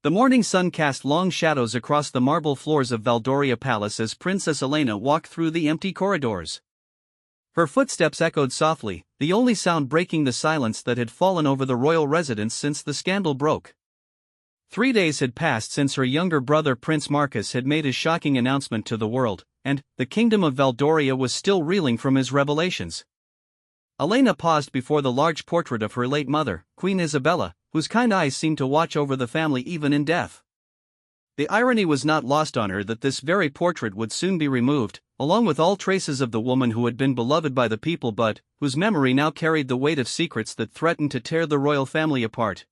The morning sun cast long shadows across the marble floors of Valdoria Palace as Princess Elena walked through the empty corridors. Her footsteps echoed softly, the only sound breaking the silence that had fallen over the royal residence since the scandal broke. 3 days had passed since her younger brother Prince Marcus had made his shocking announcement to the world, and the kingdom of Valdoria was still reeling from his revelations. Elena paused before the large portrait of her late mother, Queen Isabella, whose kind eyes seemed to watch over the family even in death. The irony was not lost on her that this very portrait would soon be removed, along with all traces of the woman who had been beloved by the people but whose memory now carried the weight of secrets that threatened to tear the royal family apart.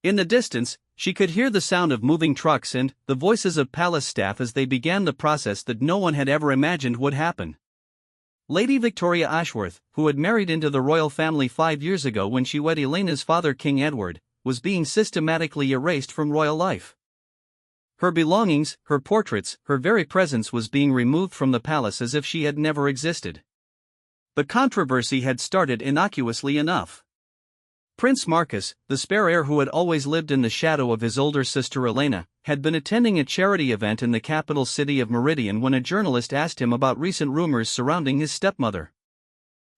In the distance, she could hear the sound of moving trucks and the voices of palace staff as they began the process that no one had ever imagined would happen. Lady Victoria Ashworth, who had married into the royal family 5 years ago when she wed Elena's father King Edward, was being systematically erased from royal life. Her belongings, her portraits, her very presence was being removed from the palace as if she had never existed. The controversy had started innocuously enough. Prince Marcus, the spare heir who had always lived in the shadow of his older sister Elena, had been attending a charity event in the capital city of Meridian when a journalist asked him about recent rumors surrounding his stepmother.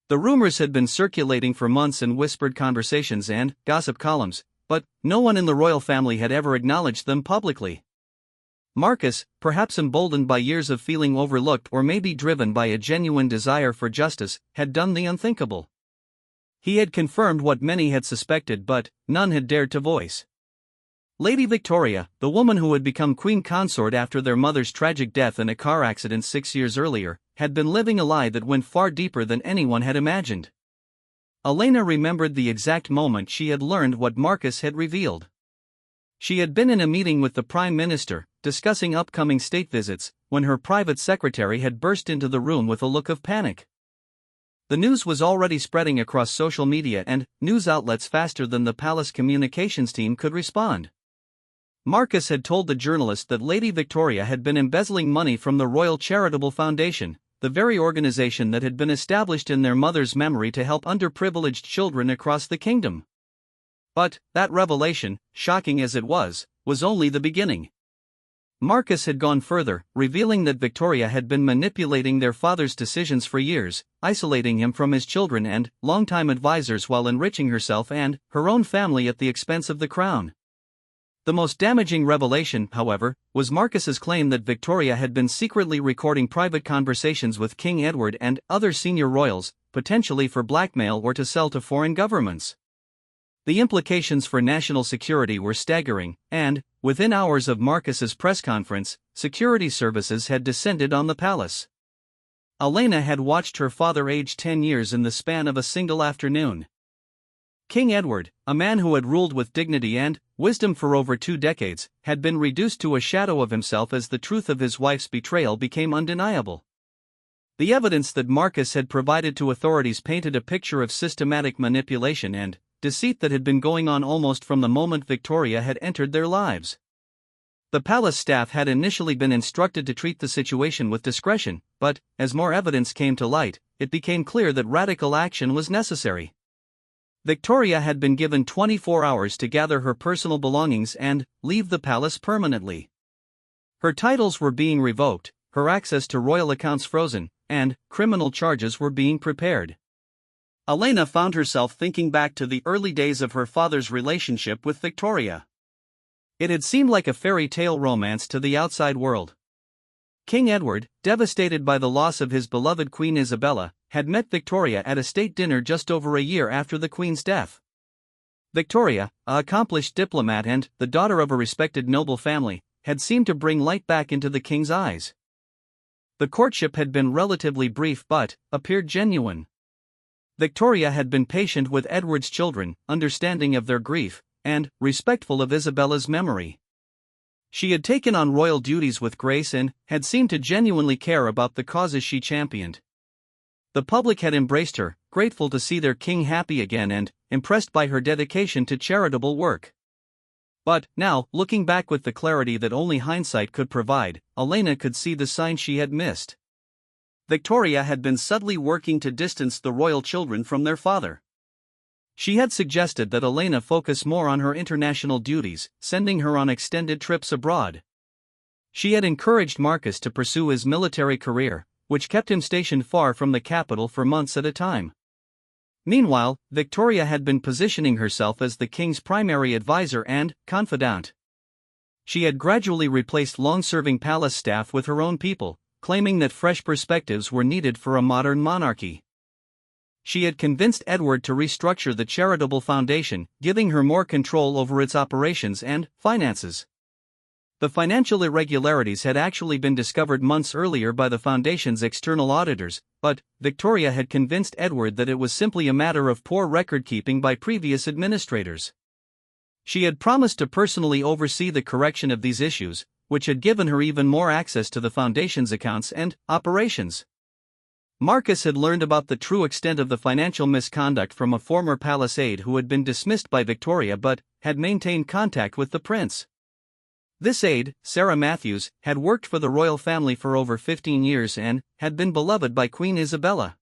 The rumors had been circulating for months in whispered conversations and gossip columns, but no one in the royal family had ever acknowledged them publicly. Marcus, perhaps emboldened by years of feeling overlooked or maybe driven by a genuine desire for justice, had done the unthinkable. He had confirmed what many had suspected but none had dared to voice. Lady Victoria, the woman who had become queen consort after their mother's tragic death in a car accident 6 years earlier, had been living a lie that went far deeper than anyone had imagined. Elena remembered the exact moment she had learned what Marcus had revealed. She had been in a meeting with the Prime Minister, discussing upcoming state visits, when her private secretary had burst into the room with a look of panic. The news was already spreading across social media and news outlets faster than the palace communications team could respond. Marcus had told the journalist that Lady Victoria had been embezzling money from the Royal Charitable Foundation, the very organization that had been established in their mother's memory to help underprivileged children across the kingdom. But that revelation, shocking as it was only the beginning. Marcus had gone further, revealing that Victoria had been manipulating their father's decisions for years, isolating him from his children and longtime advisors while enriching herself and her own family at the expense of the crown. The most damaging revelation, however, was Marcus's claim that Victoria had been secretly recording private conversations with King Edward and other senior royals, potentially for blackmail or to sell to foreign governments. The implications for national security were staggering, and, within hours of Marcus's press conference, security services had descended on the palace. Elena had watched her father age 10 years in the span of a single afternoon. King Edward, a man who had ruled with dignity and wisdom for over 2 decades, had been reduced to a shadow of himself as the truth of his wife's betrayal became undeniable. The evidence that Marcus had provided to authorities painted a picture of systematic manipulation and deceit that had been going on almost from the moment Victoria had entered their lives. The palace staff had initially been instructed to treat the situation with discretion, but, as more evidence came to light, it became clear that radical action was necessary. Victoria had been given 24 hours to gather her personal belongings and leave the palace permanently. Her titles were being revoked, her access to royal accounts frozen, and criminal charges were being prepared. Elena found herself thinking back to the early days of her father's relationship with Victoria. It had seemed like a fairy tale romance to the outside world. King Edward, devastated by the loss of his beloved Queen Isabella, had met Victoria at a state dinner just over a year after the Queen's death. Victoria, an accomplished diplomat and the daughter of a respected noble family, had seemed to bring light back into the king's eyes. The courtship had been relatively brief but appeared genuine. Victoria had been patient with Edward's children, understanding of their grief, and respectful of Isabella's memory. She had taken on royal duties with grace and had seemed to genuinely care about the causes she championed. The public had embraced her, grateful to see their king happy again and impressed by her dedication to charitable work. But now, looking back with the clarity that only hindsight could provide, Elena could see the signs she had missed. Victoria had been subtly working to distance the royal children from their father. She had suggested that Elena focus more on her international duties, sending her on extended trips abroad. She had encouraged Marcus to pursue his military career, which kept him stationed far from the capital for months at a time. Meanwhile, Victoria had been positioning herself as the king's primary advisor and confidant. She had gradually replaced long-serving palace staff with her own people, claiming that fresh perspectives were needed for a modern monarchy. She had convinced Edward to restructure the charitable foundation, giving her more control over its operations and finances. The financial irregularities had actually been discovered months earlier by the foundation's external auditors, but Victoria had convinced Edward that it was simply a matter of poor record-keeping by previous administrators. She had promised to personally oversee the correction of these issues, which had given her even more access to the foundation's accounts and operations. Marcus had learned about the true extent of the financial misconduct from a former palace aide who had been dismissed by Victoria but had maintained contact with the prince. This aide, Sarah Matthews, had worked for the royal family for over 15 years and had been beloved by Queen Isabella.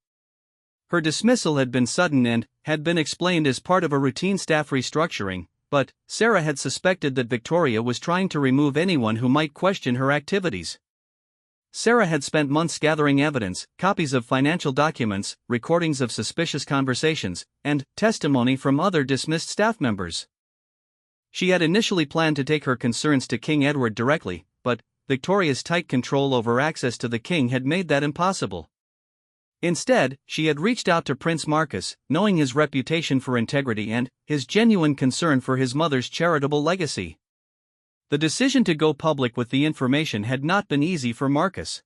Her dismissal had been sudden and had been explained as part of a routine staff restructuring, but Sarah had suspected that Victoria was trying to remove anyone who might question her activities. Sarah had spent months gathering evidence, copies of financial documents, recordings of suspicious conversations, and testimony from other dismissed staff members. She had initially planned to take her concerns to King Edward directly, but Victoria's tight control over access to the king had made that impossible. Instead, she had reached out to Prince Marcus, knowing his reputation for integrity and his genuine concern for his mother's charitable legacy. The decision to go public with the information had not been easy for Marcus.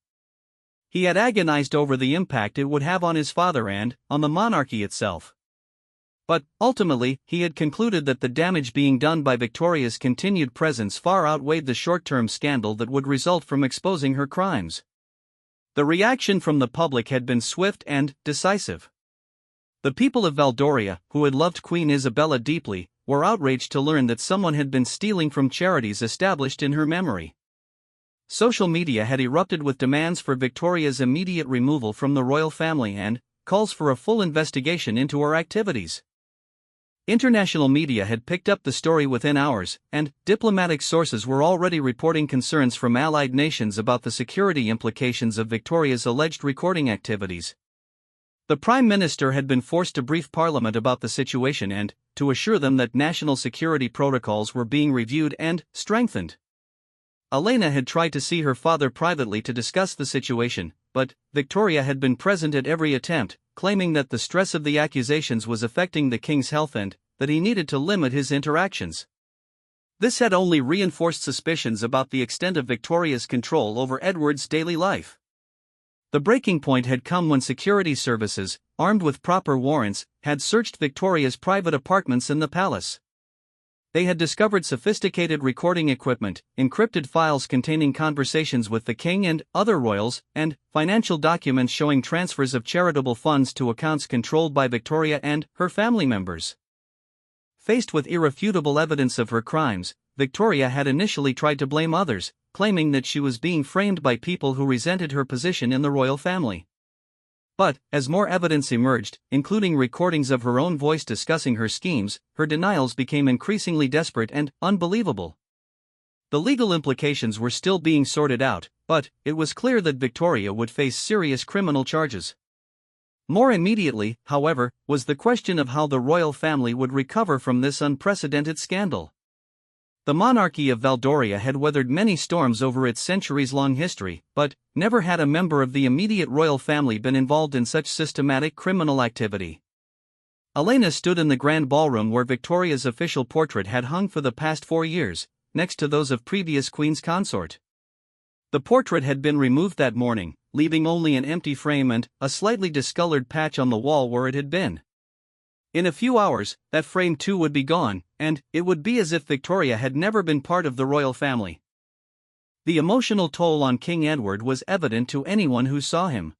He had agonized over the impact it would have on his father and on the monarchy itself. But, ultimately, he had concluded that the damage being done by Victoria's continued presence far outweighed the short-term scandal that would result from exposing her crimes. The reaction from the public had been swift and decisive. The people of Valdoria, who had loved Queen Isabella deeply, were outraged to learn that someone had been stealing from charities established in her memory. Social media had erupted with demands for Victoria's immediate removal from the royal family and calls for a full investigation into her activities. International media had picked up the story within hours, and diplomatic sources were already reporting concerns from allied nations about the security implications of Victoria's alleged recording activities. The Prime Minister had been forced to brief Parliament about the situation and to assure them that national security protocols were being reviewed and strengthened. Elena had tried to see her father privately to discuss the situation, but Victoria had been present at every attempt, claiming that the stress of the accusations was affecting the king's health and that he needed to limit his interactions. This had only reinforced suspicions about the extent of Victoria's control over Edward's daily life. The breaking point had come when security services, armed with proper warrants, had searched Victoria's private apartments in the palace. They had discovered sophisticated recording equipment, encrypted files containing conversations with the king and other royals, and financial documents showing transfers of charitable funds to accounts controlled by Victoria and her family members. Faced with irrefutable evidence of her crimes, Victoria had initially tried to blame others, claiming that she was being framed by people who resented her position in the royal family. But, as more evidence emerged, including recordings of her own voice discussing her schemes, her denials became increasingly desperate and unbelievable. The legal implications were still being sorted out, but it was clear that Victoria would face serious criminal charges. More immediately, however, was the question of how the royal family would recover from this unprecedented scandal. The monarchy of Valdoria had weathered many storms over its centuries-long history, but never had a member of the immediate royal family been involved in such systematic criminal activity. Elena stood in the grand ballroom where Victoria's official portrait had hung for the past 4 years, next to those of previous queen's consort. The portrait had been removed that morning, leaving only an empty frame and a slightly discolored patch on the wall where it had been. In a few hours, that frame too would be gone, and it would be as if Victoria had never been part of the royal family. The emotional toll on King Edward was evident to anyone who saw him.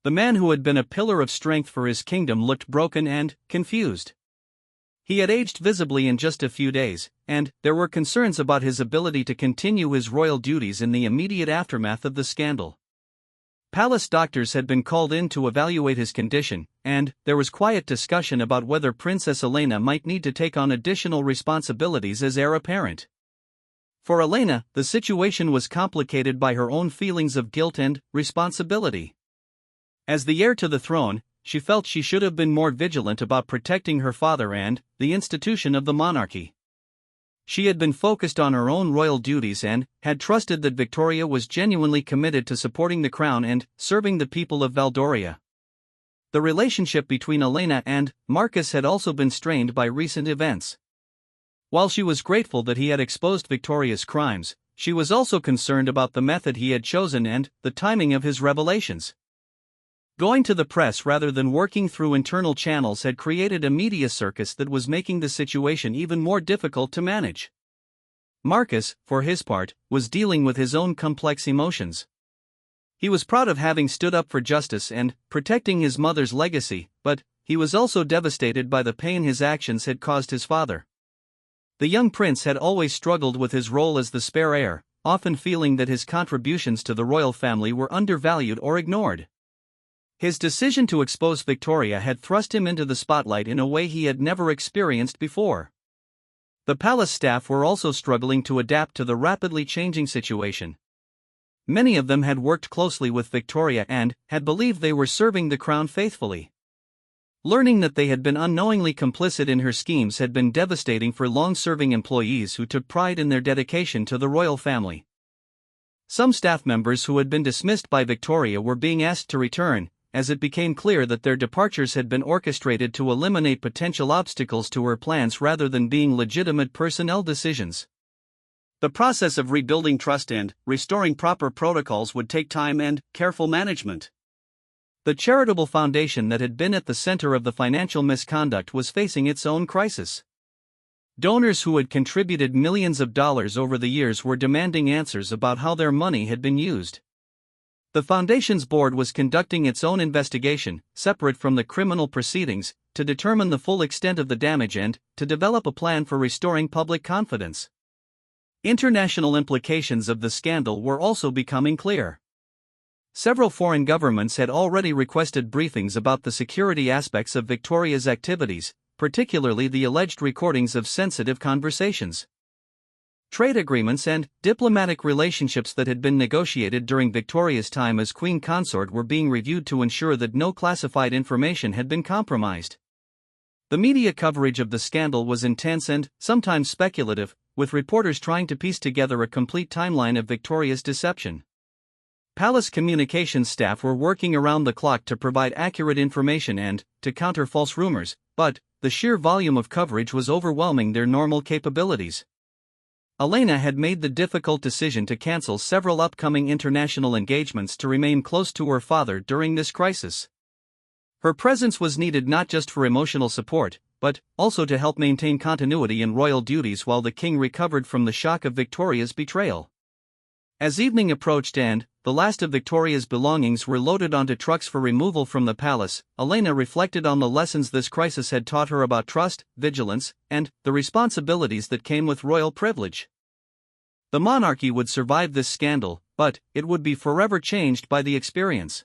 The man who had been a pillar of strength for his kingdom looked broken and confused. He had aged visibly in just a few days, and there were concerns about his ability to continue his royal duties in the immediate aftermath of the scandal. Palace doctors had been called in to evaluate his condition, and there was quiet discussion about whether Princess Elena might need to take on additional responsibilities as heir apparent. For Elena, the situation was complicated by her own feelings of guilt and responsibility. As the heir to the throne, she felt she should have been more vigilant about protecting her father and the institution of the monarchy. She had been focused on her own royal duties and had trusted that Victoria was genuinely committed to supporting the crown and serving the people of Valdoria. The relationship between Elena and Marcus had also been strained by recent events. While she was grateful that he had exposed Victoria's crimes, she was also concerned about the method he had chosen and the timing of his revelations. Going to the press rather than working through internal channels had created a media circus that was making the situation even more difficult to manage. Marcus, for his part, was dealing with his own complex emotions. He was proud of having stood up for justice and protecting his mother's legacy, but he was also devastated by the pain his actions had caused his father. The young prince had always struggled with his role as the spare heir, often feeling that his contributions to the royal family were undervalued or ignored. His decision to expose Victoria had thrust him into the spotlight in a way he had never experienced before. The palace staff were also struggling to adapt to the rapidly changing situation. Many of them had worked closely with Victoria and had believed they were serving the crown faithfully. Learning that they had been unknowingly complicit in her schemes had been devastating for long-serving employees who took pride in their dedication to the royal family. Some staff members who had been dismissed by Victoria were being asked to return, as it became clear that their departures had been orchestrated to eliminate potential obstacles to her plans rather than being legitimate personnel decisions. The process of rebuilding trust and restoring proper protocols would take time and careful management. The charitable foundation that had been at the center of the financial misconduct was facing its own crisis. Donors who had contributed millions of dollars over the years were demanding answers about how their money had been used. The foundation's board was conducting its own investigation, separate from the criminal proceedings, to determine the full extent of the damage and to develop a plan for restoring public confidence. International implications of the scandal were also becoming clear. Several foreign governments had already requested briefings about the security aspects of Victoria's activities, particularly the alleged recordings of sensitive conversations. Trade agreements and diplomatic relationships that had been negotiated during Victoria's time as Queen Consort were being reviewed to ensure that no classified information had been compromised. The media coverage of the scandal was intense and sometimes speculative, with reporters trying to piece together a complete timeline of Victoria's deception. Palace communications staff were working around the clock to provide accurate information and to counter false rumors, but the sheer volume of coverage was overwhelming their normal capabilities. Elena had made the difficult decision to cancel several upcoming international engagements to remain close to her father during this crisis. Her presence was needed not just for emotional support, but also to help maintain continuity in royal duties while the king recovered from the shock of Victoria's betrayal. As evening approached and the last of Victoria's belongings were loaded onto trucks for removal from the palace, Elena reflected on the lessons this crisis had taught her about trust, vigilance, and the responsibilities that came with royal privilege. The monarchy would survive this scandal, but it would be forever changed by the experience.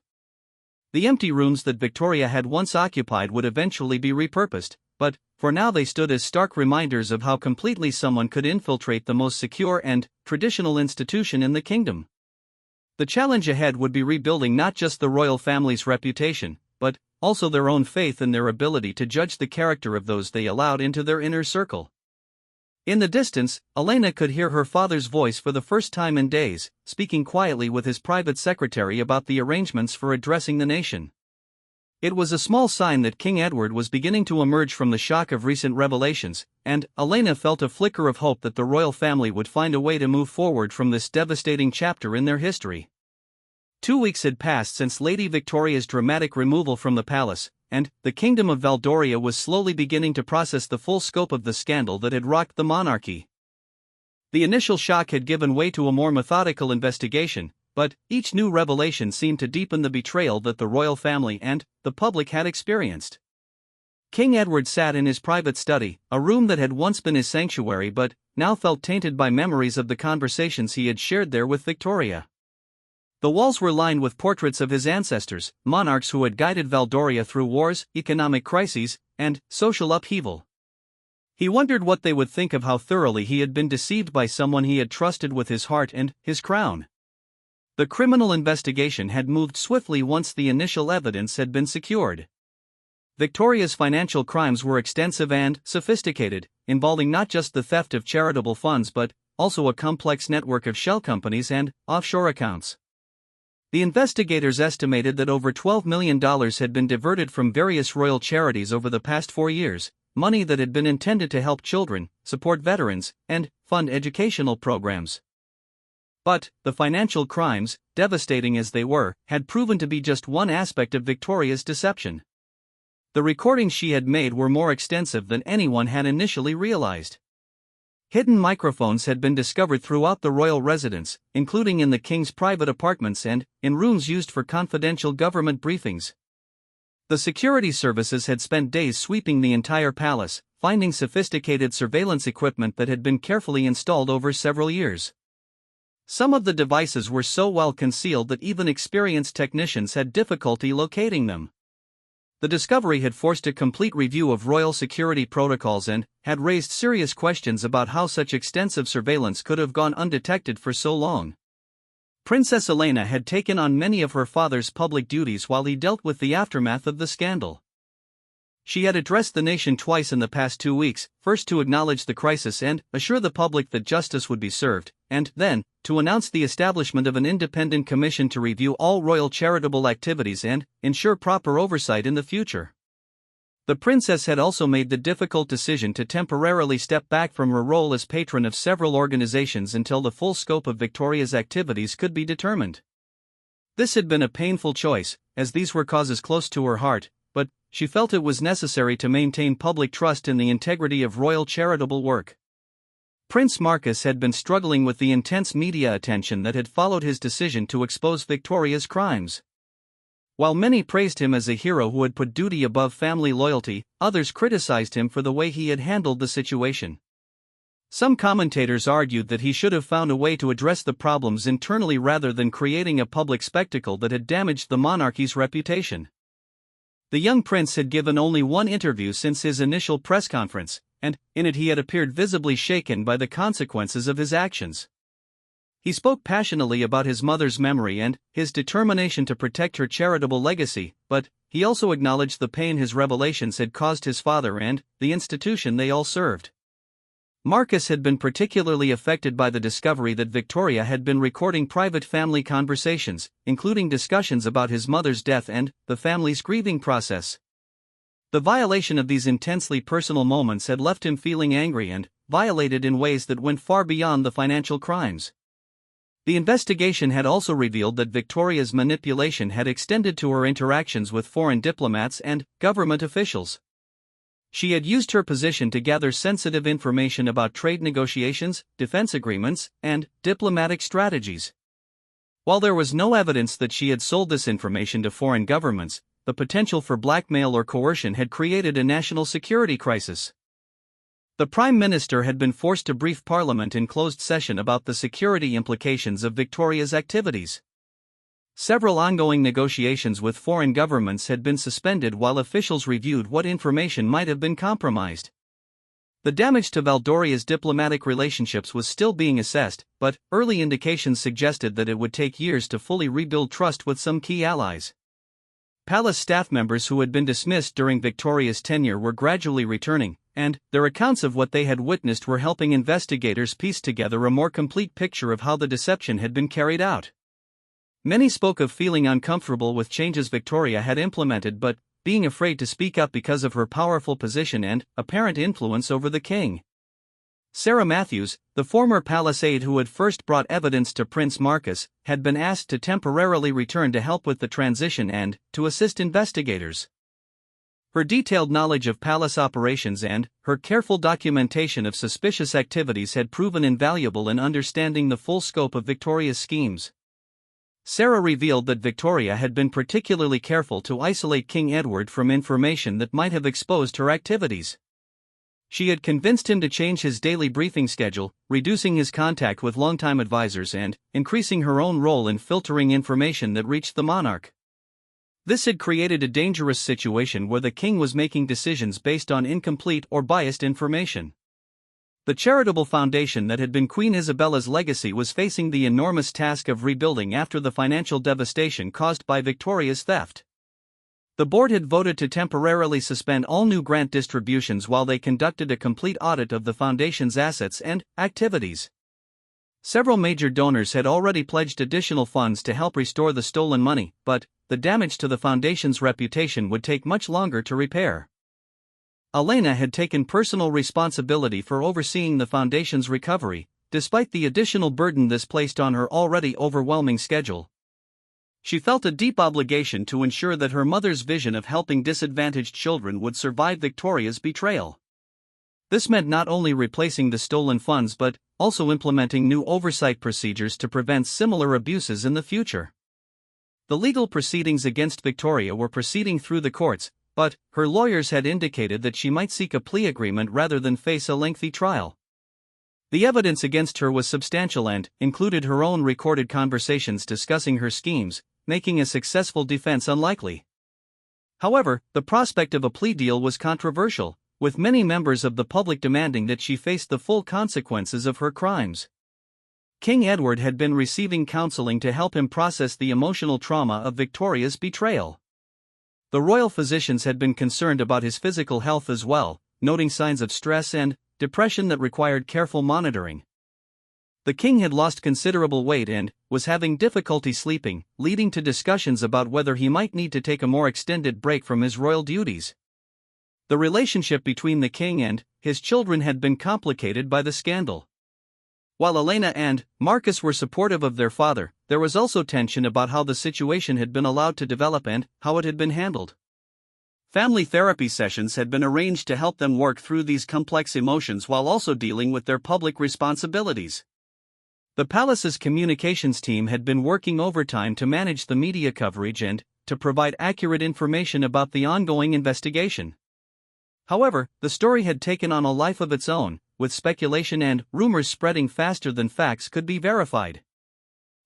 The empty rooms that Victoria had once occupied would eventually be repurposed, but for now they stood as stark reminders of how completely someone could infiltrate the most secure and traditional institution in the kingdom. The challenge ahead would be rebuilding not just the royal family's reputation, but also their own faith and their ability to judge the character of those they allowed into their inner circle. In the distance, Elena could hear her father's voice for the first time in days, speaking quietly with his private secretary about the arrangements for addressing the nation. It was a small sign that King Edward was beginning to emerge from the shock of recent revelations, and Elena felt a flicker of hope that the royal family would find a way to move forward from this devastating chapter in their history. 2 weeks had passed since Lady Victoria's dramatic removal from the palace, and the kingdom of Valdoria was slowly beginning to process the full scope of the scandal that had rocked the monarchy. The initial shock had given way to a more methodical investigation, but each new revelation seemed to deepen the betrayal that the royal family and the public had experienced. King Edward sat in his private study, a room that had once been his sanctuary but now felt tainted by memories of the conversations he had shared there with Victoria. The walls were lined with portraits of his ancestors, monarchs who had guided Valdoria through wars, economic crises, and social upheaval. He wondered what they would think of how thoroughly he had been deceived by someone he had trusted with his heart and his crown. The criminal investigation had moved swiftly once the initial evidence had been secured. Victoria's financial crimes were extensive and sophisticated, involving not just the theft of charitable funds but also a complex network of shell companies and offshore accounts. The investigators estimated that over $12 million had been diverted from various royal charities over the past 4 years, money that had been intended to help children, support veterans, and fund educational programs. But the financial crimes, devastating as they were, had proven to be just one aspect of Victoria's deception. The recordings she had made were more extensive than anyone had initially realized. Hidden microphones had been discovered throughout the royal residence, including in the king's private apartments and in rooms used for confidential government briefings. The security services had spent days sweeping the entire palace, finding sophisticated surveillance equipment that had been carefully installed over several years. Some of the devices were so well concealed that even experienced technicians had difficulty locating them. The discovery had forced a complete review of royal security protocols and had raised serious questions about how such extensive surveillance could have gone undetected for so long. Princess Elena had taken on many of her father's public duties while he dealt with the aftermath of the scandal. She had addressed the nation twice in the past 2 weeks, first to acknowledge the crisis and assure the public that justice would be served, and then to announce the establishment of an independent commission to review all royal charitable activities and ensure proper oversight in the future. The princess had also made the difficult decision to temporarily step back from her role as patron of several organizations until the full scope of Victoria's activities could be determined. This had been a painful choice, as these were causes close to her heart, but she felt it was necessary to maintain public trust in the integrity of royal charitable work. Prince Marcus had been struggling with the intense media attention that had followed his decision to expose Victoria's crimes. While many praised him as a hero who had put duty above family loyalty, others criticized him for the way he had handled the situation. Some commentators argued that he should have found a way to address the problems internally rather than creating a public spectacle that had damaged the monarchy's reputation. The young prince had given only one interview since his initial press conference, and in it he had appeared visibly shaken by the consequences of his actions. He spoke passionately about his mother's memory and his determination to protect her charitable legacy, but he also acknowledged the pain his revelations had caused his father and the institution they all served. Marcus had been particularly affected by the discovery that Victoria had been recording private family conversations, including discussions about his mother's death and the family's grieving process. The violation of these intensely personal moments had left him feeling angry and violated in ways that went far beyond the financial crimes. The investigation had also revealed that Victoria's manipulation had extended to her interactions with foreign diplomats and government officials. She had used her position to gather sensitive information about trade negotiations, defense agreements, and diplomatic strategies. While there was no evidence that she had sold this information to foreign governments, the potential for blackmail or coercion had created a national security crisis. The Prime Minister had been forced to brief Parliament in closed session about the security implications of Victoria's activities. Several ongoing negotiations with foreign governments had been suspended while officials reviewed what information might have been compromised. The damage to Valdoria's diplomatic relationships was still being assessed, but early indications suggested that it would take years to fully rebuild trust with some key allies. Palace staff members who had been dismissed during Victoria's tenure were gradually returning, and their accounts of what they had witnessed were helping investigators piece together a more complete picture of how the deception had been carried out. Many spoke of feeling uncomfortable with changes Victoria had implemented but being afraid to speak up because of her powerful position and apparent influence over the king. Sarah Matthews, the former palace aide who had first brought evidence to Prince Marcus, had been asked to temporarily return to help with the transition and to assist investigators. Her detailed knowledge of palace operations and her careful documentation of suspicious activities had proven invaluable in understanding the full scope of Victoria's schemes. Sarah revealed that Victoria had been particularly careful to isolate King Edward from information that might have exposed her activities. She had convinced him to change his daily briefing schedule, reducing his contact with longtime advisors and increasing her own role in filtering information that reached the monarch. This had created a dangerous situation where the king was making decisions based on incomplete or biased information. The charitable foundation that had been Queen Isabella's legacy was facing the enormous task of rebuilding after the financial devastation caused by Victoria's theft. The board had voted to temporarily suspend all new grant distributions while they conducted a complete audit of the foundation's assets and activities. Several major donors had already pledged additional funds to help restore the stolen money, but the damage to the foundation's reputation would take much longer to repair. Elena had taken personal responsibility for overseeing the foundation's recovery, despite the additional burden this placed on her already overwhelming schedule. She felt a deep obligation to ensure that her mother's vision of helping disadvantaged children would survive Victoria's betrayal. This meant not only replacing the stolen funds but also implementing new oversight procedures to prevent similar abuses in the future. The legal proceedings against Victoria were proceeding through the courts, but her lawyers had indicated that she might seek a plea agreement rather than face a lengthy trial. The evidence against her was substantial and included her own recorded conversations discussing her schemes, making a successful defense unlikely. However, the prospect of a plea deal was controversial, with many members of the public demanding that she face the full consequences of her crimes. King Edward had been receiving counseling to help him process the emotional trauma of Victoria's betrayal. The royal physicians had been concerned about his physical health as well, noting signs of stress and depression that required careful monitoring. The king had lost considerable weight and was having difficulty sleeping, leading to discussions about whether he might need to take a more extended break from his royal duties. The relationship between the king and his children had been complicated by the scandal. While Elena and Marcus were supportive of their father, there was also tension about how the situation had been allowed to develop and how it had been handled. Family therapy sessions had been arranged to help them work through these complex emotions while also dealing with their public responsibilities. The palace's communications team had been working overtime to manage the media coverage and to provide accurate information about the ongoing investigation. However, the story had taken on a life of its own, with speculation and rumors spreading faster than facts could be verified.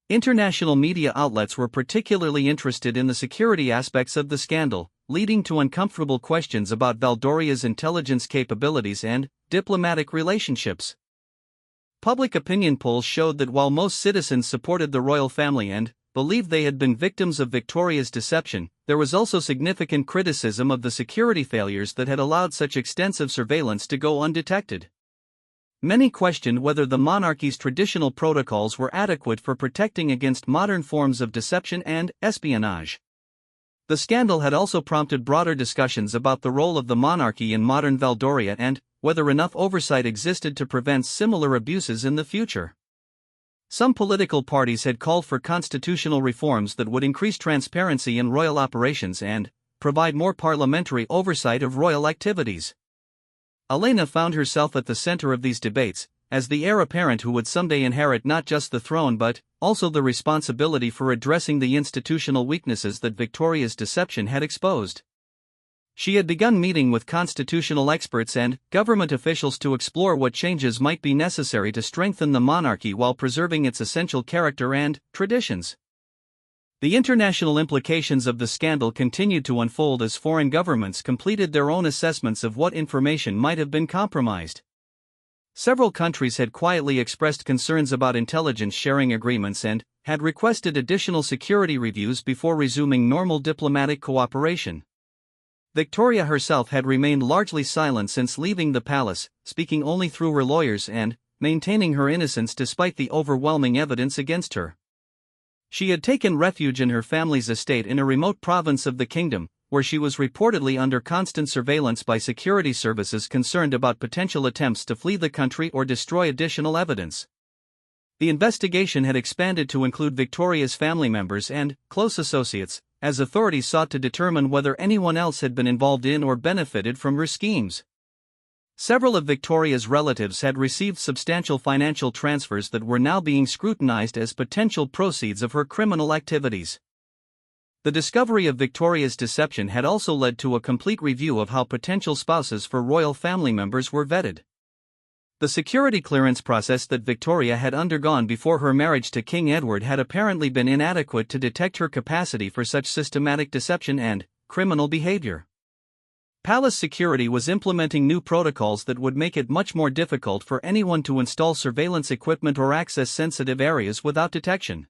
International media outlets were particularly interested in the security aspects of the scandal, leading to uncomfortable questions about Valdoria's intelligence capabilities and diplomatic relationships. Public opinion polls showed that while most citizens supported the royal family and believed they had been victims of Victoria's deception, there was also significant criticism of the security failures that had allowed such extensive surveillance to go undetected. Many questioned whether the monarchy's traditional protocols were adequate for protecting against modern forms of deception and espionage. The scandal had also prompted broader discussions about the role of the monarchy in modern Valdoria and whether enough oversight existed to prevent similar abuses in the future. Some political parties had called for constitutional reforms that would increase transparency in royal operations and provide more parliamentary oversight of royal activities. Elena found herself at the center of these debates, as the heir apparent who would someday inherit not just the throne but also the responsibility for addressing the institutional weaknesses that Victoria's deception had exposed. She had begun meeting with constitutional experts and government officials to explore what changes might be necessary to strengthen the monarchy while preserving its essential character and traditions. The international implications of the scandal continued to unfold as foreign governments completed their own assessments of what information might have been compromised. Several countries had quietly expressed concerns about intelligence sharing agreements and had requested additional security reviews before resuming normal diplomatic cooperation. Victoria herself had remained largely silent since leaving the palace, speaking only through her lawyers and maintaining her innocence despite the overwhelming evidence against her. She had taken refuge in her family's estate in a remote province of the kingdom, where she was reportedly under constant surveillance by security services concerned about potential attempts to flee the country or destroy additional evidence. The investigation had expanded to include Victoria's family members and close associates, as authorities sought to determine whether anyone else had been involved in or benefited from her schemes. Several of Victoria's relatives had received substantial financial transfers that were now being scrutinized as potential proceeds of her criminal activities. The discovery of Victoria's deception had also led to a complete review of how potential spouses for royal family members were vetted. The security clearance process that Victoria had undergone before her marriage to King Edward had apparently been inadequate to detect her capacity for such systematic deception and criminal behavior. Palace security was implementing new protocols that would make it much more difficult for anyone to install surveillance equipment or access sensitive areas without detection.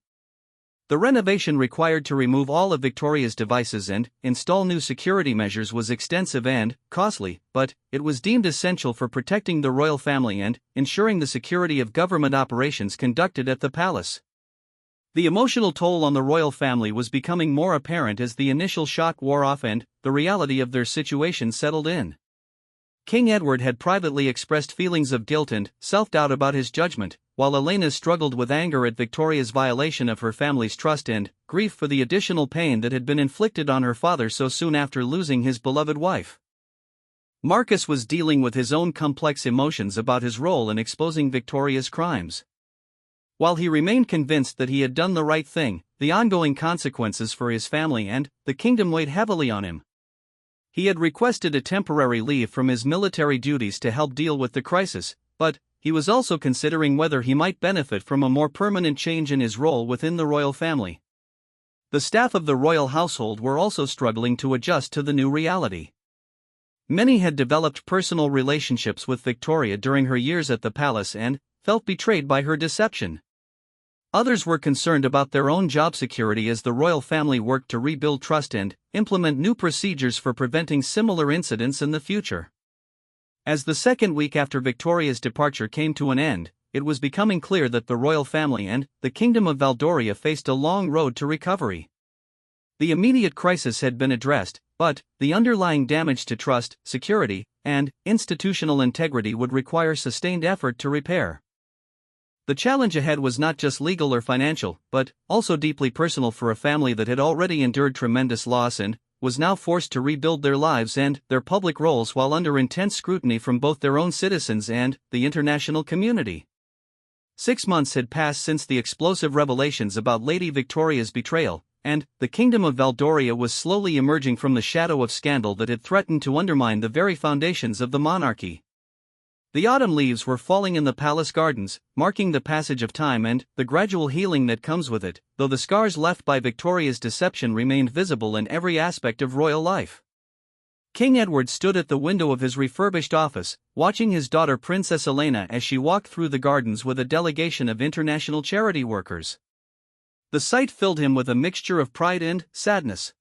The renovation required to remove all of Victoria's devices and install new security measures was extensive and costly, but it was deemed essential for protecting the royal family and ensuring the security of government operations conducted at the palace. The emotional toll on the royal family was becoming more apparent as the initial shock wore off and the reality of their situation settled in. King Edward had privately expressed feelings of guilt and self-doubt about his judgment, while Elena struggled with anger at Victoria's violation of her family's trust and grief for the additional pain that had been inflicted on her father so soon after losing his beloved wife. Marcus was dealing with his own complex emotions about his role in exposing Victoria's crimes. While he remained convinced that he had done the right thing, the ongoing consequences for his family and the kingdom weighed heavily on him. He had requested a temporary leave from his military duties to help deal with the crisis, but he was also considering whether he might benefit from a more permanent change in his role within the royal family. The staff of the royal household were also struggling to adjust to the new reality. Many had developed personal relationships with Victoria during her years at the palace and felt betrayed by her deception. Others were concerned about their own job security as the royal family worked to rebuild trust and implement new procedures for preventing similar incidents in the future. As the second week after Victoria's departure came to an end, it was becoming clear that the royal family and the Kingdom of Valdoria faced a long road to recovery. The immediate crisis had been addressed, but the underlying damage to trust, security, and institutional integrity would require sustained effort to repair. The challenge ahead was not just legal or financial, but also deeply personal for a family that had already endured tremendous loss and was now forced to rebuild their lives and their public roles while under intense scrutiny from both their own citizens and the international community. 6 months had passed since the explosive revelations about Lady Victoria's betrayal, and the Kingdom of Valdoria was slowly emerging from the shadow of scandal that had threatened to undermine the very foundations of the monarchy. The autumn leaves were falling in the palace gardens, marking the passage of time and the gradual healing that comes with it, though the scars left by Victoria's deception remained visible in every aspect of royal life. King Edward stood at the window of his refurbished office, watching his daughter Princess Elena as she walked through the gardens with a delegation of international charity workers. The sight filled him with a mixture of pride and sadness.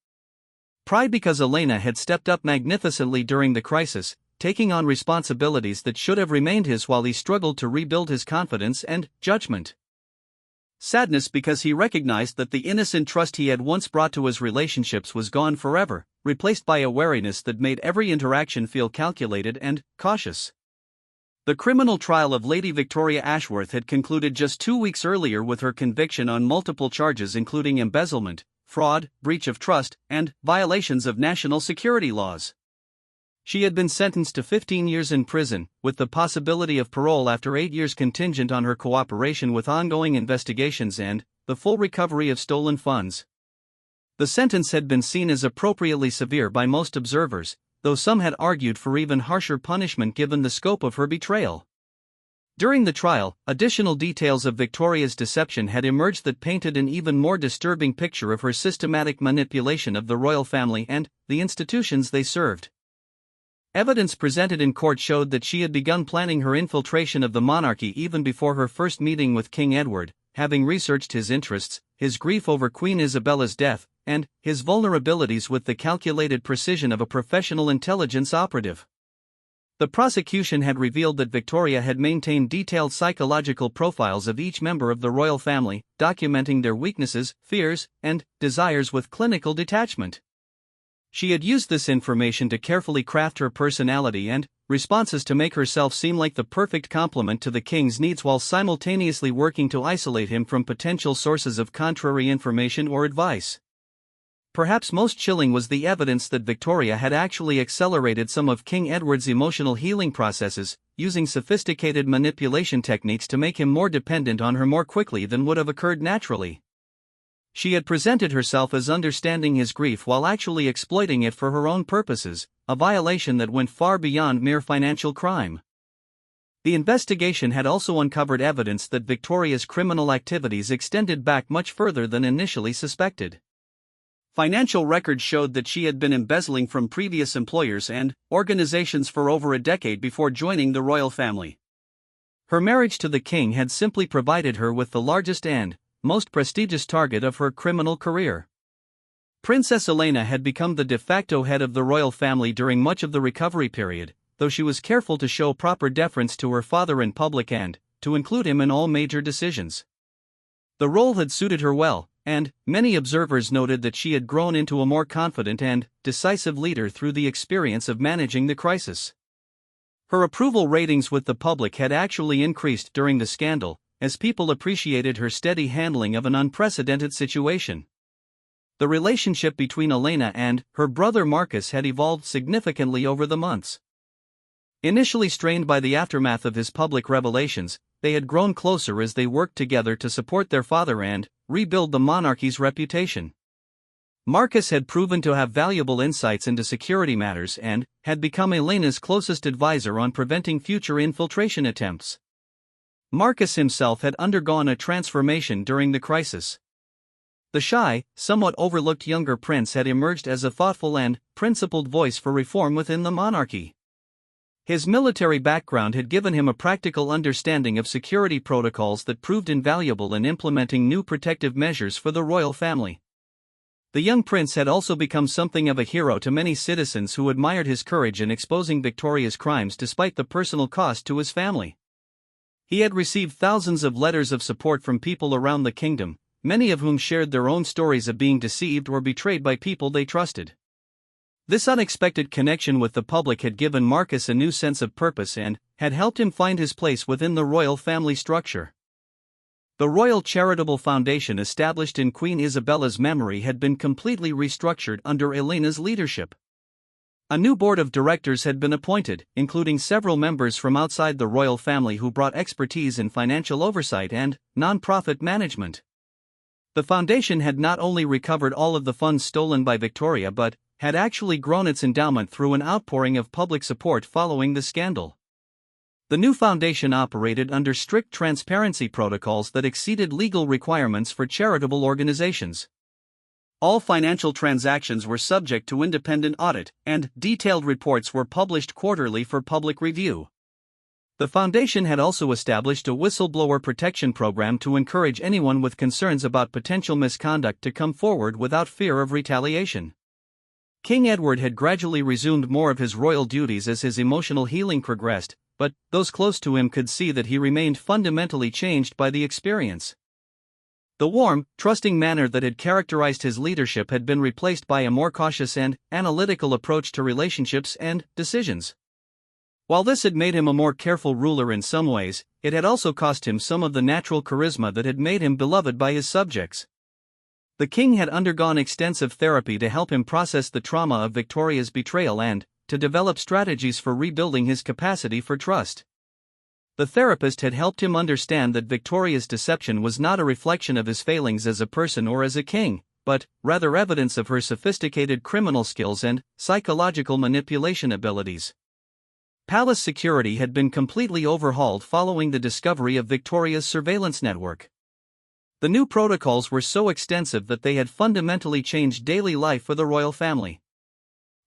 Pride because Elena had stepped up magnificently during the crisis, taking on responsibilities that should have remained his while he struggled to rebuild his confidence and judgment. Sadness because he recognized that the innocent trust he had once brought to his relationships was gone forever, replaced by a wariness that made every interaction feel calculated and cautious. The criminal trial of Lady Victoria Ashworth had concluded just 2 weeks earlier with her conviction on multiple charges including embezzlement, fraud, breach of trust, and violations of national security laws. She had been sentenced to 15 years in prison, with the possibility of parole after 8 years contingent on her cooperation with ongoing investigations and the full recovery of stolen funds. The sentence had been seen as appropriately severe by most observers, though some had argued for even harsher punishment given the scope of her betrayal. During the trial, additional details of Victoria's deception had emerged that painted an even more disturbing picture of her systematic manipulation of the royal family and the institutions they served. Evidence presented in court showed that she had begun planning her infiltration of the monarchy even before her first meeting with King Edward, having researched his interests, his grief over Queen Isabella's death, and his vulnerabilities with the calculated precision of a professional intelligence operative. The prosecution had revealed that Victoria had maintained detailed psychological profiles of each member of the royal family, documenting their weaknesses, fears, and desires with clinical detachment. She had used this information to carefully craft her personality and responses to make herself seem like the perfect complement to the king's needs while simultaneously working to isolate him from potential sources of contrary information or advice. Perhaps most chilling was the evidence that Victoria had actually accelerated some of King Edward's emotional healing processes, using sophisticated manipulation techniques to make him more dependent on her more quickly than would have occurred naturally. She had presented herself as understanding his grief while actually exploiting it for her own purposes, a violation that went far beyond mere financial crime. The investigation had also uncovered evidence that Victoria's criminal activities extended back much further than initially suspected. Financial records showed that she had been embezzling from previous employers and organizations for over a decade before joining the royal family. Her marriage to the king had simply provided her with the largest and most prestigious target of her criminal career. Princess Elena had become the de facto head of the royal family during much of the recovery period, though she was careful to show proper deference to her father in public and to include him in all major decisions. The role had suited her well, and many observers noted that she had grown into a more confident and decisive leader through the experience of managing the crisis. Her approval ratings with the public had actually increased during the scandal, as people appreciated her steady handling of an unprecedented situation. The relationship between Elena and her brother Marcus had evolved significantly over the months. Initially strained by the aftermath of his public revelations, they had grown closer as they worked together to support their father and rebuild the monarchy's reputation. Marcus had proven to have valuable insights into security matters and had become Elena's closest advisor on preventing future infiltration attempts. Marcus himself had undergone a transformation during the crisis. The shy, somewhat overlooked younger prince had emerged as a thoughtful and principled voice for reform within the monarchy. His military background had given him a practical understanding of security protocols that proved invaluable in implementing new protective measures for the royal family. The young prince had also become something of a hero to many citizens who admired his courage in exposing Victoria's crimes despite the personal cost to his family. He had received thousands of letters of support from people around the kingdom, many of whom shared their own stories of being deceived or betrayed by people they trusted. This unexpected connection with the public had given Marcus a new sense of purpose and had helped him find his place within the royal family structure. The Royal Charitable Foundation established in Queen Isabella's memory had been completely restructured under Elena's leadership. A new board of directors had been appointed, including several members from outside the royal family who brought expertise in financial oversight and non-profit management. The foundation had not only recovered all of the funds stolen by Victoria but had actually grown its endowment through an outpouring of public support following the scandal. The new foundation operated under strict transparency protocols that exceeded legal requirements for charitable organizations. All financial transactions were subject to independent audit, and detailed reports were published quarterly for public review. The foundation had also established a whistleblower protection program to encourage anyone with concerns about potential misconduct to come forward without fear of retaliation. King Edward had gradually resumed more of his royal duties as his emotional healing progressed, but those close to him could see that he remained fundamentally changed by the experience. The warm, trusting manner that had characterized his leadership had been replaced by a more cautious and analytical approach to relationships and decisions. While this had made him a more careful ruler in some ways, it had also cost him some of the natural charisma that had made him beloved by his subjects. The king had undergone extensive therapy to help him process the trauma of Victoria's betrayal and to develop strategies for rebuilding his capacity for trust. The therapist had helped him understand that Victoria's deception was not a reflection of his failings as a person or as a king, but rather evidence of her sophisticated criminal skills and psychological manipulation abilities. Palace security had been completely overhauled following the discovery of Victoria's surveillance network. The new protocols were so extensive that they had fundamentally changed daily life for the royal family.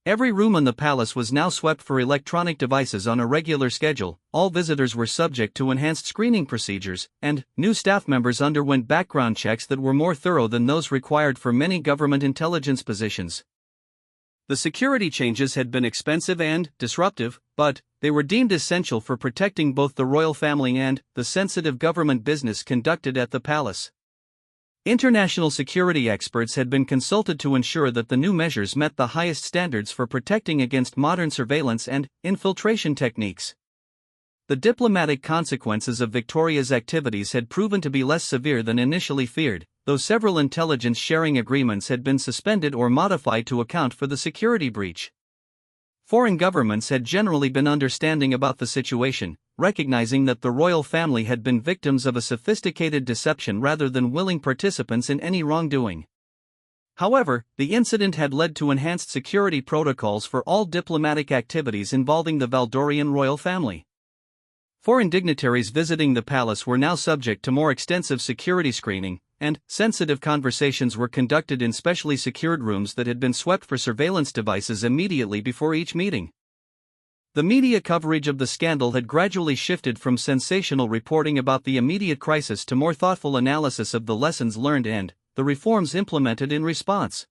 Every room in the palace was now swept for electronic devices on a regular schedule, all visitors were subject to enhanced screening procedures, and new staff members underwent background checks that were more thorough than those required for many government intelligence positions. The security changes had been expensive and disruptive, but they were deemed essential for protecting both the royal family and the sensitive government business conducted at the palace. International security experts had been consulted to ensure that the new measures met the highest standards for protecting against modern surveillance and infiltration techniques. The diplomatic consequences of Victoria's activities had proven to be less severe than initially feared, though several intelligence sharing agreements had been suspended or modified to account for the security breach. Foreign governments had generally been understanding about the situation, recognizing that the royal family had been victims of a sophisticated deception rather than willing participants in any wrongdoing. However, the incident had led to enhanced security protocols for all diplomatic activities involving the Valdorian royal family. Foreign dignitaries visiting the palace were now subject to more extensive security screening, and sensitive conversations were conducted in specially secured rooms that had been swept for surveillance devices immediately before each meeting. The media coverage of the scandal had gradually shifted from sensational reporting about the immediate crisis to more thoughtful analysis of the lessons learned and the reforms implemented in response.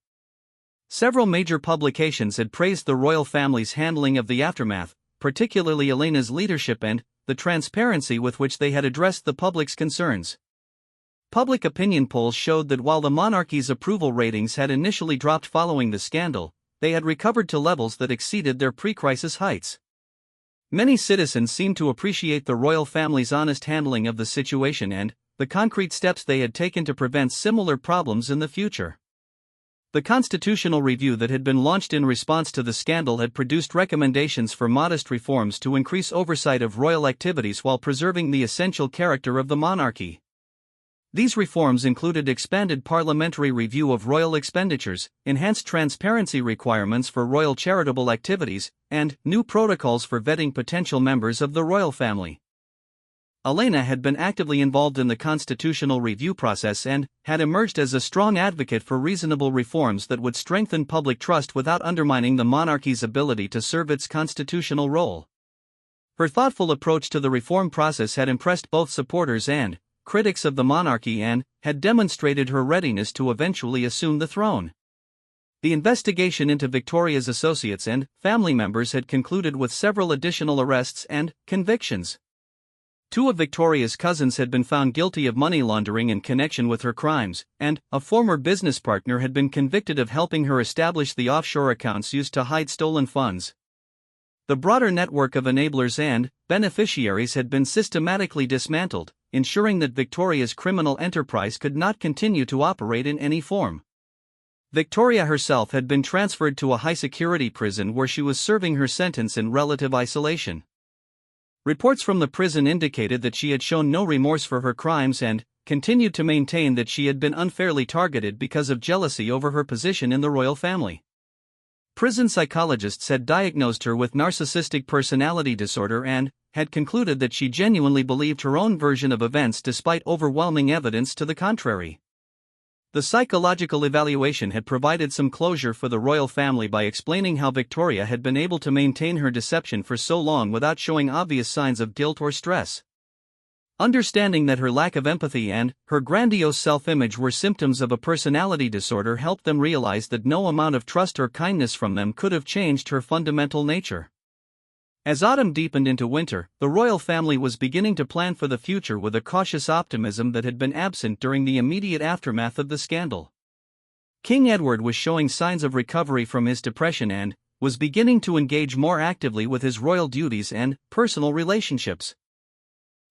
Several major publications had praised the royal family's handling of the aftermath, particularly Elena's leadership and the transparency with which they had addressed the public's concerns. Public opinion polls showed that while the monarchy's approval ratings had initially dropped following the scandal, they had recovered to levels that exceeded their pre-crisis heights. Many citizens seemed to appreciate the royal family's honest handling of the situation and the concrete steps they had taken to prevent similar problems in the future. The constitutional review that had been launched in response to the scandal had produced recommendations for modest reforms to increase oversight of royal activities while preserving the essential character of the monarchy. These reforms included expanded parliamentary review of royal expenditures, enhanced transparency requirements for royal charitable activities, and new protocols for vetting potential members of the royal family. Elena had been actively involved in the constitutional review process and had emerged as a strong advocate for reasonable reforms that would strengthen public trust without undermining the monarchy's ability to serve its constitutional role. Her thoughtful approach to the reform process had impressed both supporters and critics of the monarchy and had demonstrated her readiness to eventually assume the throne. The investigation into Victoria's associates and family members had concluded with several additional arrests and convictions. 2 of Victoria's cousins had been found guilty of money laundering in connection with her crimes, and a former business partner had been convicted of helping her establish the offshore accounts used to hide stolen funds. The broader network of enablers and beneficiaries had been systematically dismantled, ensuring that Victoria's criminal enterprise could not continue to operate in any form. Victoria herself had been transferred to a high-security prison where she was serving her sentence in relative isolation. Reports from the prison indicated that she had shown no remorse for her crimes and continued to maintain that she had been unfairly targeted because of jealousy over her position in the royal family. Prison psychologists had diagnosed her with narcissistic personality disorder and had concluded that she genuinely believed her own version of events despite overwhelming evidence to the contrary. The psychological evaluation had provided some closure for the royal family by explaining how Victoria had been able to maintain her deception for so long without showing obvious signs of guilt or stress. Understanding that her lack of empathy and her grandiose self-image were symptoms of a personality disorder helped them realize that no amount of trust or kindness from them could have changed her fundamental nature. As autumn deepened into winter, the royal family was beginning to plan for the future with a cautious optimism that had been absent during the immediate aftermath of the scandal. King Edward was showing signs of recovery from his depression and was beginning to engage more actively with his royal duties and personal relationships.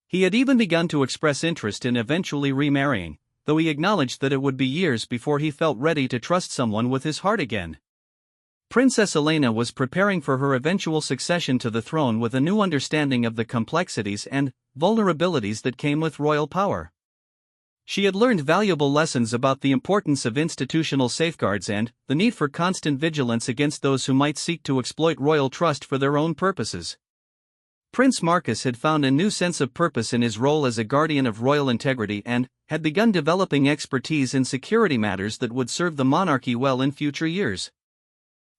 He had even begun to express interest in eventually remarrying, though he acknowledged that it would be years before he felt ready to trust someone with his heart again. Princess Elena was preparing for her eventual succession to the throne with a new understanding of the complexities and vulnerabilities that came with royal power. She had learned valuable lessons about the importance of institutional safeguards and the need for constant vigilance against those who might seek to exploit royal trust for their own purposes. Prince Marcus had found a new sense of purpose in his role as a guardian of royal integrity and had begun developing expertise in security matters that would serve the monarchy well in future years.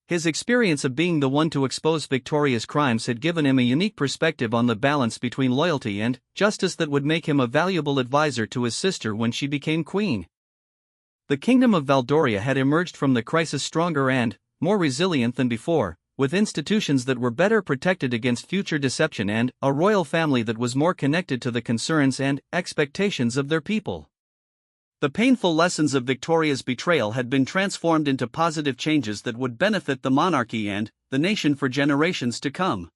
His experience of being the one to expose Victoria's crimes had given him a unique perspective on the balance between loyalty and justice that would make him a valuable advisor to his sister when she became queen. The Kingdom of Valdoria had emerged from the crisis stronger and more resilient than before, with institutions that were better protected against future deception and a royal family that was more connected to the concerns and expectations of their people. The painful lessons of Victoria's betrayal had been transformed into positive changes that would benefit the monarchy and the nation for generations to come.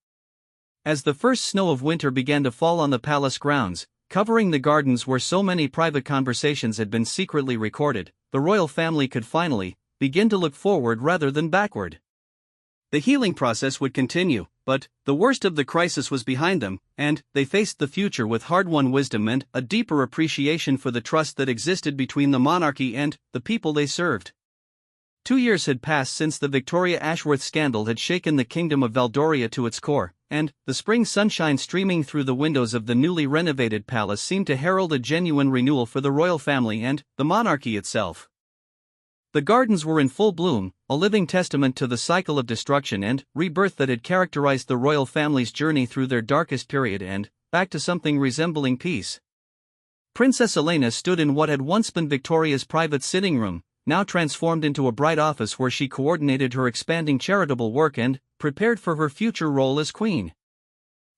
As the first snow of winter began to fall on the palace grounds, covering the gardens where so many private conversations had been secretly recorded, the royal family could finally begin to look forward rather than backward. The healing process would continue, but the worst of the crisis was behind them, and they faced the future with hard-won wisdom and a deeper appreciation for the trust that existed between the monarchy and the people they served. 2 years had passed since the Victoria Ashworth scandal had shaken the kingdom of Valdoria to its core, and the spring sunshine streaming through the windows of the newly renovated palace seemed to herald a genuine renewal for the royal family and the monarchy itself. The gardens were in full bloom, a living testament to the cycle of destruction and rebirth that had characterized the royal family's journey through their darkest period and back to something resembling peace. Princess Elena stood in what had once been Victoria's private sitting room, now transformed into a bright office where she coordinated her expanding charitable work and prepared for her future role as queen.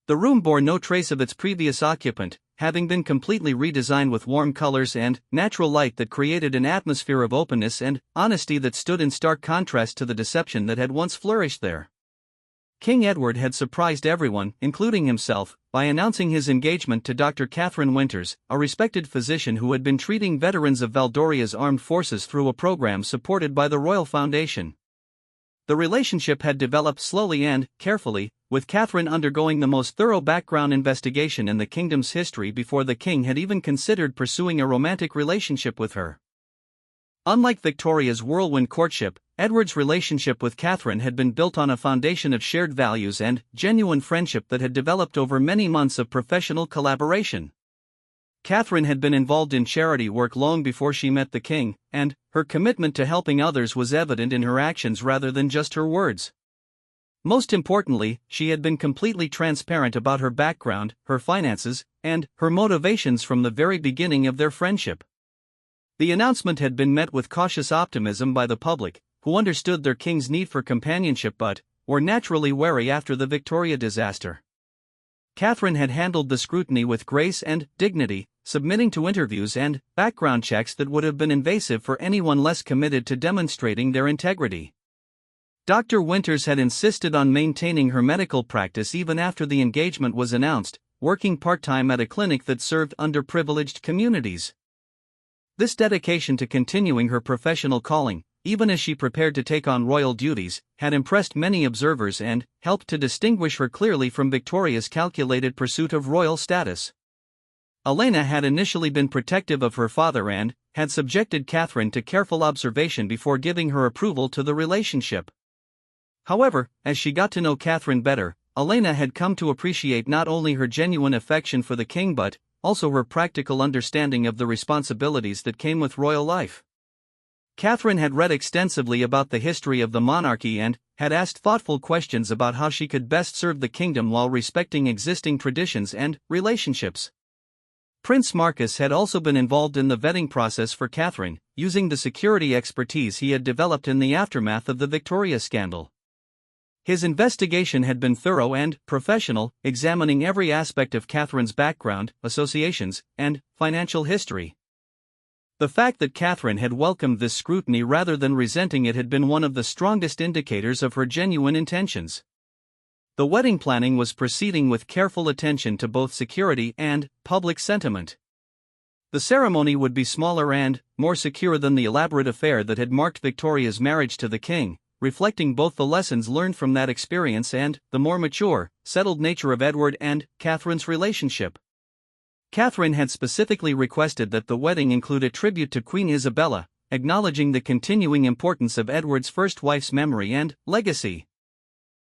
The room bore no trace of its previous occupant, having been completely redesigned with warm colors and natural light that created an atmosphere of openness and honesty that stood in stark contrast to the deception that had once flourished there. King Edward had surprised everyone, including himself, by announcing his engagement to Dr. Catherine Winters, a respected physician who had been treating veterans of Valdoria's armed forces through a program supported by the Royal Foundation. The relationship had developed slowly and carefully, with Catherine undergoing the most thorough background investigation in the kingdom's history before the king had even considered pursuing a romantic relationship with her. Unlike Victoria's whirlwind courtship, Edward's relationship with Catherine had been built on a foundation of shared values and genuine friendship that had developed over many months of professional collaboration. Catherine had been involved in charity work long before she met the king, and her commitment to helping others was evident in her actions rather than just her words. Most importantly, she had been completely transparent about her background, her finances, and her motivations from the very beginning of their friendship. The announcement had been met with cautious optimism by the public, who understood their king's need for companionship but were naturally wary after the Victoria disaster. Catherine had handled the scrutiny with grace and dignity, submitting to interviews and background checks that would have been invasive for anyone less committed to demonstrating their integrity. Dr. Winters had insisted on maintaining her medical practice even after the engagement was announced, working part-time at a clinic that served underprivileged communities. This dedication to continuing her professional calling, even as she prepared to take on royal duties, had impressed many observers and helped to distinguish her clearly from Victoria's calculated pursuit of royal status. Elena had initially been protective of her father and had subjected Catherine to careful observation before giving her approval to the relationship. However, as she got to know Catherine better, Elena had come to appreciate not only her genuine affection for the king but also her practical understanding of the responsibilities that came with royal life. Catherine had read extensively about the history of the monarchy and had asked thoughtful questions about how she could best serve the kingdom while respecting existing traditions and relationships. Prince Marcus had also been involved in the vetting process for Catherine, using the security expertise he had developed in the aftermath of the Victoria scandal. His investigation had been thorough and professional, examining every aspect of Catherine's background, associations, and financial history. The fact that Catherine had welcomed this scrutiny rather than resenting it had been one of the strongest indicators of her genuine intentions. The wedding planning was proceeding with careful attention to both security and public sentiment. The ceremony would be smaller and more secure than the elaborate affair that had marked Victoria's marriage to the king, reflecting both the lessons learned from that experience and the more mature, settled nature of Edward and Catherine's relationship. Catherine had specifically requested that the wedding include a tribute to Queen Isabella, acknowledging the continuing importance of Edward's first wife's memory and legacy.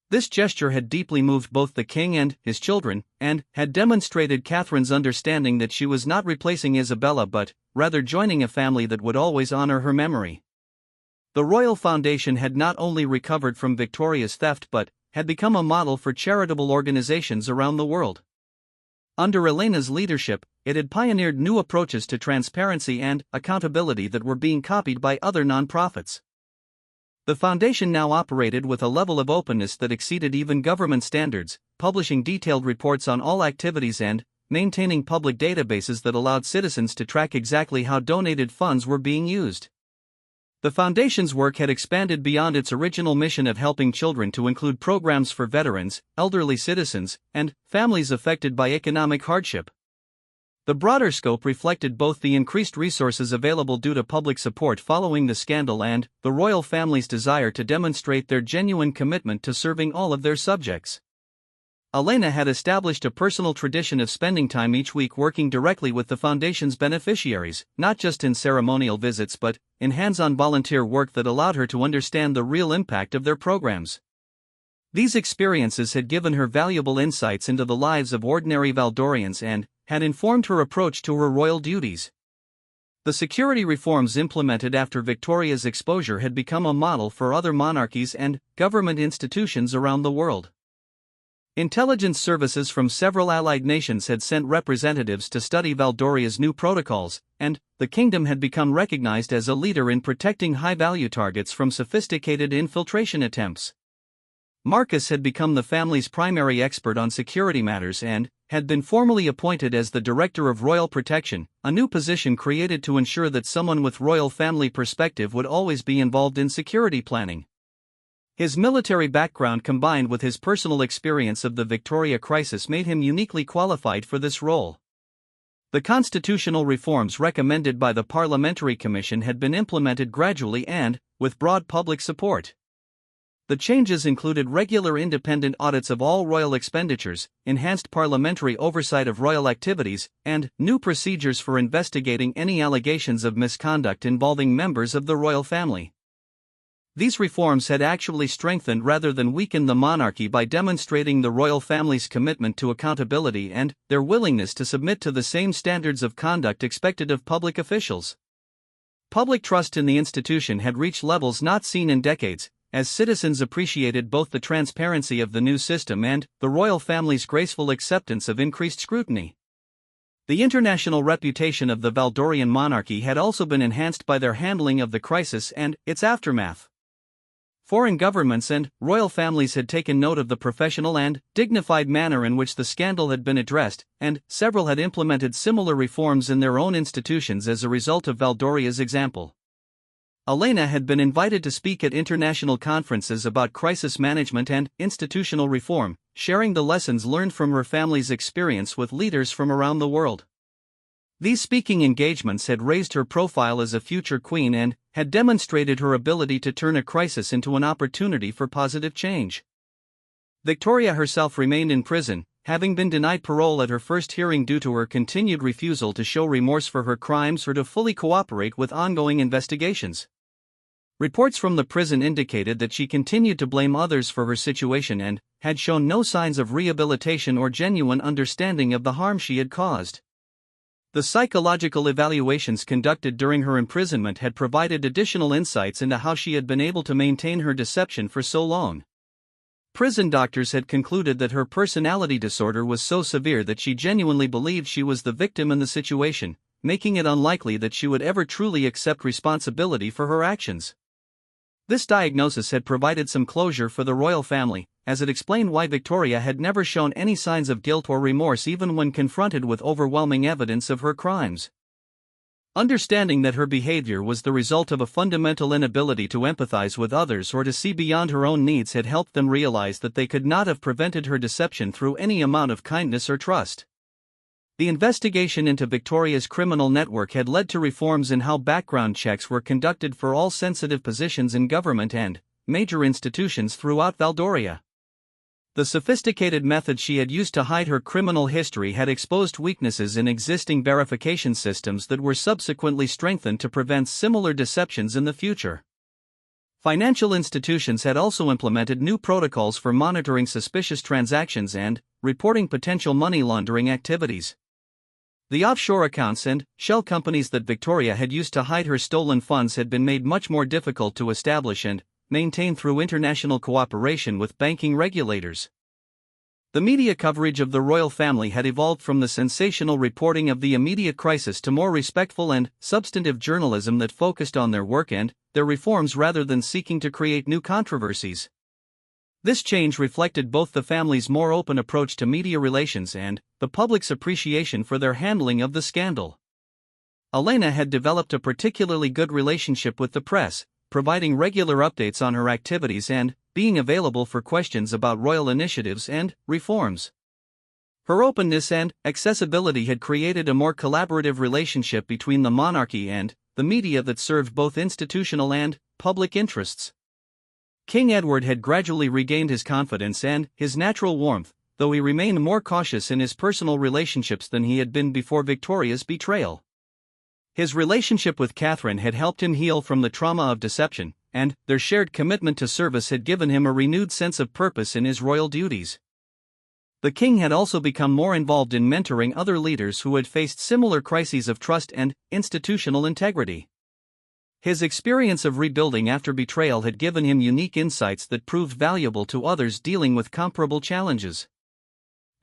This gesture had deeply moved both the king and his children, and had demonstrated Catherine's understanding that she was not replacing Isabella but rather joining a family that would always honor her memory. The Royal Foundation had not only recovered from Victoria's theft but had become a model for charitable organizations around the world. Under Elena's leadership, it had pioneered new approaches to transparency and accountability that were being copied by other nonprofits. The foundation now operated with a level of openness that exceeded even government standards, publishing detailed reports on all activities and maintaining public databases that allowed citizens to track exactly how donated funds were being used. The foundation's work had expanded beyond its original mission of helping children to include programs for veterans, elderly citizens, and families affected by economic hardship. The broader scope reflected both the increased resources available due to public support following the scandal and the royal family's desire to demonstrate their genuine commitment to serving all of their subjects. Elena had established a personal tradition of spending time each week working directly with the foundation's beneficiaries, not just in ceremonial visits but in hands-on volunteer work that allowed her to understand the real impact of their programs. These experiences had given her valuable insights into the lives of ordinary Valdorians and had informed her approach to her royal duties. The security reforms implemented after Victoria's exposure had become a model for other monarchies and government institutions around the world. Intelligence services from several allied nations had sent representatives to study Valdoria's new protocols, and the kingdom had become recognized as a leader in protecting high-value targets from sophisticated infiltration attempts. Marcus had become the family's primary expert on security matters and had been formally appointed as the Director of Royal Protection, a new position created to ensure that someone with royal family perspective would always be involved in security planning. His military background combined with his personal experience of the Victoria crisis made him uniquely qualified for this role. The constitutional reforms recommended by the Parliamentary Commission had been implemented gradually and with broad public support. The changes included regular independent audits of all royal expenditures, enhanced parliamentary oversight of royal activities, and new procedures for investigating any allegations of misconduct involving members of the royal family. These reforms had actually strengthened rather than weakened the monarchy by demonstrating the royal family's commitment to accountability and their willingness to submit to the same standards of conduct expected of public officials. Public trust in the institution had reached levels not seen in decades, as citizens appreciated both the transparency of the new system and the royal family's graceful acceptance of increased scrutiny. The international reputation of the Valdorian monarchy had also been enhanced by their handling of the crisis and its aftermath. Foreign governments and royal families had taken note of the professional and dignified manner in which the scandal had been addressed, and several had implemented similar reforms in their own institutions as a result of Valdoria's example. Elena had been invited to speak at international conferences about crisis management and institutional reform, sharing the lessons learned from her family's experience with leaders from around the world. These speaking engagements had raised her profile as a future queen and had demonstrated her ability to turn a crisis into an opportunity for positive change. Victoria herself remained in prison, having been denied parole at her first hearing due to her continued refusal to show remorse for her crimes or to fully cooperate with ongoing investigations. Reports from the prison indicated that she continued to blame others for her situation and had shown no signs of rehabilitation or genuine understanding of the harm she had caused. The psychological evaluations conducted during her imprisonment had provided additional insights into how she had been able to maintain her deception for so long. Prison doctors had concluded that her personality disorder was so severe that she genuinely believed she was the victim in the situation, making it unlikely that she would ever truly accept responsibility for her actions. This diagnosis had provided some closure for the royal family, as it explained why Victoria had never shown any signs of guilt or remorse even when confronted with overwhelming evidence of her crimes. Understanding that her behavior was the result of a fundamental inability to empathize with others or to see beyond her own needs had helped them realize that they could not have prevented her deception through any amount of kindness or trust. The investigation into Victoria's criminal network had led to reforms in how background checks were conducted for all sensitive positions in government and major institutions throughout Valdoria. The sophisticated methods she had used to hide her criminal history had exposed weaknesses in existing verification systems that were subsequently strengthened to prevent similar deceptions in the future. Financial institutions had also implemented new protocols for monitoring suspicious transactions and reporting potential money laundering activities. The offshore accounts and shell companies that Victoria had used to hide her stolen funds had been made much more difficult to establish and maintain through international cooperation with banking regulators. The media coverage of the royal family had evolved from the sensational reporting of the immediate crisis to more respectful and substantive journalism that focused on their work and their reforms rather than seeking to create new controversies. This change reflected both the family's more open approach to media relations and the public's appreciation for their handling of the scandal. Elena had developed a particularly good relationship with the press, providing regular updates on her activities and being available for questions about royal initiatives and reforms. Her openness and accessibility had created a more collaborative relationship between the monarchy and the media that served both institutional and public interests. King Edward had gradually regained his confidence and his natural warmth, though he remained more cautious in his personal relationships than he had been before Victoria's betrayal. His relationship with Catherine had helped him heal from the trauma of deception, and their shared commitment to service had given him a renewed sense of purpose in his royal duties. The king had also become more involved in mentoring other leaders who had faced similar crises of trust and institutional integrity. His experience of rebuilding after betrayal had given him unique insights that proved valuable to others dealing with comparable challenges.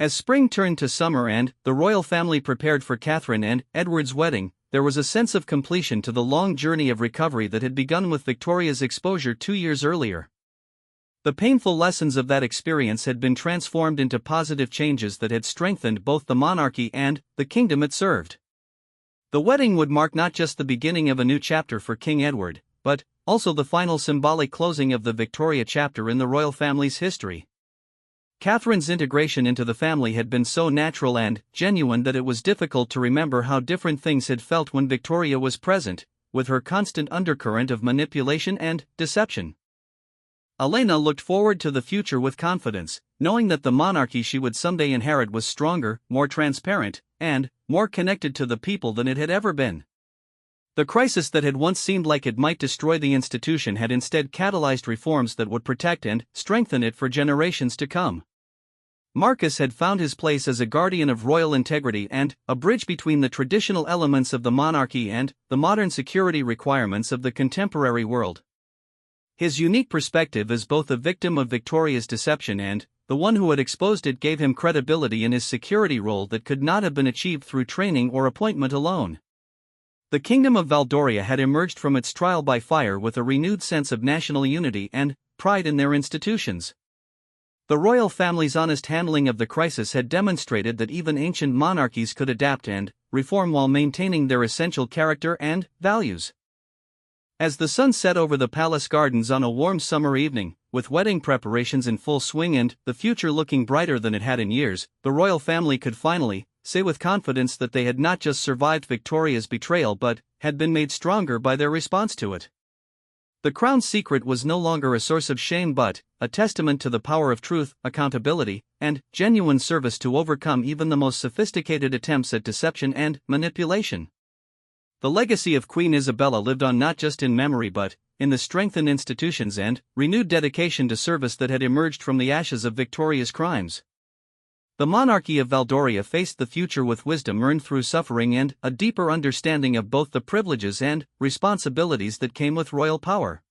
As spring turned to summer and the royal family prepared for Catherine and Edward's wedding, there was a sense of completion to the long journey of recovery that had begun with Victoria's exposure 2 years earlier. The painful lessons of that experience had been transformed into positive changes that had strengthened both the monarchy and the kingdom it served. The wedding would mark not just the beginning of a new chapter for King Edward, but also the final symbolic closing of the Victoria chapter in the royal family's history. Catherine's integration into the family had been so natural and genuine that it was difficult to remember how different things had felt when Victoria was present, with her constant undercurrent of manipulation and deception. Elena looked forward to the future with confidence, knowing that the monarchy she would someday inherit was stronger, more transparent, and more connected to the people than it had ever been. The crisis that had once seemed like it might destroy the institution had instead catalyzed reforms that would protect and strengthen it for generations to come. Marcus had found his place as a guardian of royal integrity and a bridge between the traditional elements of the monarchy and the modern security requirements of the contemporary world. His unique perspective as both a victim of Victoria's deception and the one who had exposed it gave him credibility in his security role that could not have been achieved through training or appointment alone. The Kingdom of Valdoria had emerged from its trial by fire with a renewed sense of national unity and pride in their institutions. The royal family's honest handling of the crisis had demonstrated that even ancient monarchies could adapt and reform while maintaining their essential character and values. As the sun set over the palace gardens on a warm summer evening, with wedding preparations in full swing and the future looking brighter than it had in years, the royal family could finally say with confidence that they had not just survived Victoria's betrayal but had been made stronger by their response to it. The crown's secret was no longer a source of shame but a testament to the power of truth, accountability, and genuine service to overcome even the most sophisticated attempts at deception and manipulation. The legacy of Queen Isabella lived on not just in memory but in the strengthened institutions and renewed dedication to service that had emerged from the ashes of Victoria's crimes. The monarchy of Valdoria faced the future with wisdom earned through suffering and a deeper understanding of both the privileges and responsibilities that came with royal power.